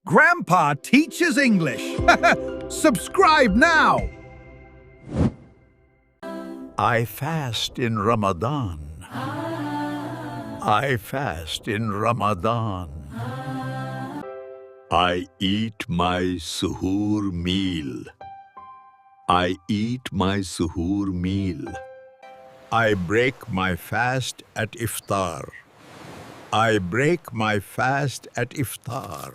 Grandpa teaches English. Subscribe now. I fast in Ramadan. I fast in Ramadan. I eat my suhoor meal. I eat my suhoor meal. I break my fast at iftar. I break my fast at iftar.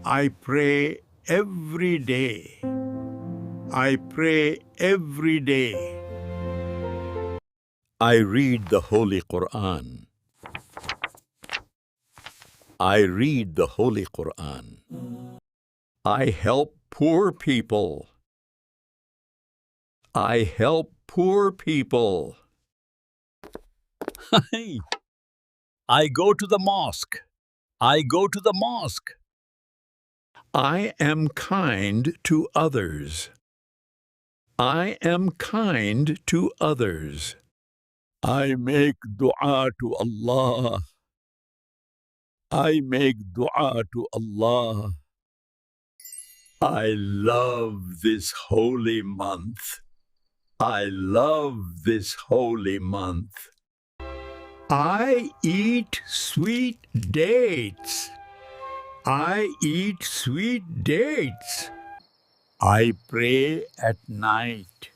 I pray every day. I pray every day. I read the Holy Quran. I read the Holy Quran. I help poor people. I help poor people. I go to the mosque. I go to the mosque. I am kind to others. I am kind to others. I make dua to Allah. I make dua to Allah. I love this holy month. I love this holy month. I eat sweet dates. I eat sweet dates. I pray at night.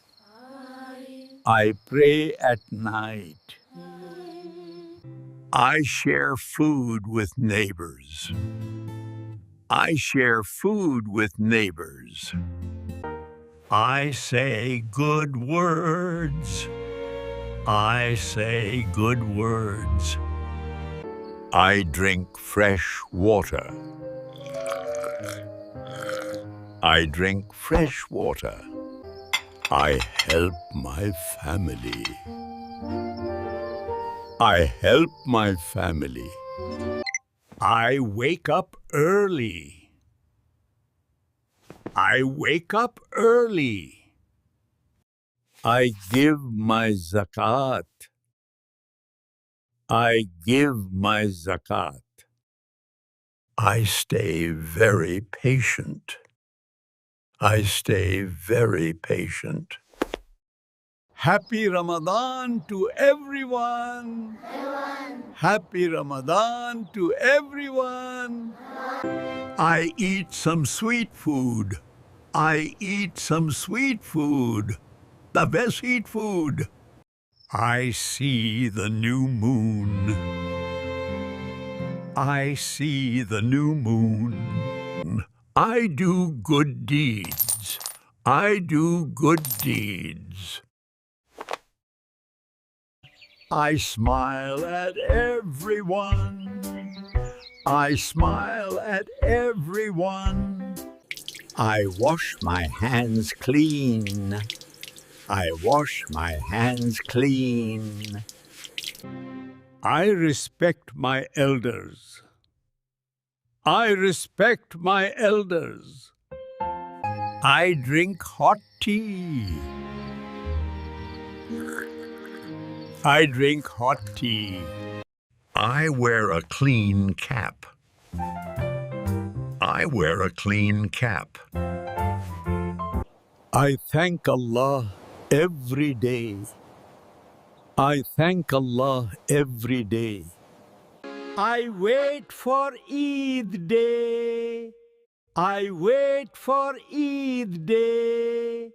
I pray at night. I share food with neighbors. I share food with neighbors. I say good words. I say good words. I drink fresh water. I drink fresh water. I help my family. I help my family. I wake up early. I wake up early. I give my zakat. I give my zakat. I stay very patient. I stay very patient. Happy Ramadan to everyone. Happy Ramadan to everyone. I eat some sweet food. I eat some sweet food. The best sweet food. I see the new moon. I see the new moon. I do good deeds. I do good deeds. I smile at everyone. I smile at everyone. I wash my hands clean. I wash my hands clean. I respect my elders. I respect my elders. I drink hot tea. I drink hot tea. I wear a clean cap. I wear a clean cap. I thank Allah every day. I thank Allah every day. I wait for Eid Day. I wait for Eid Day.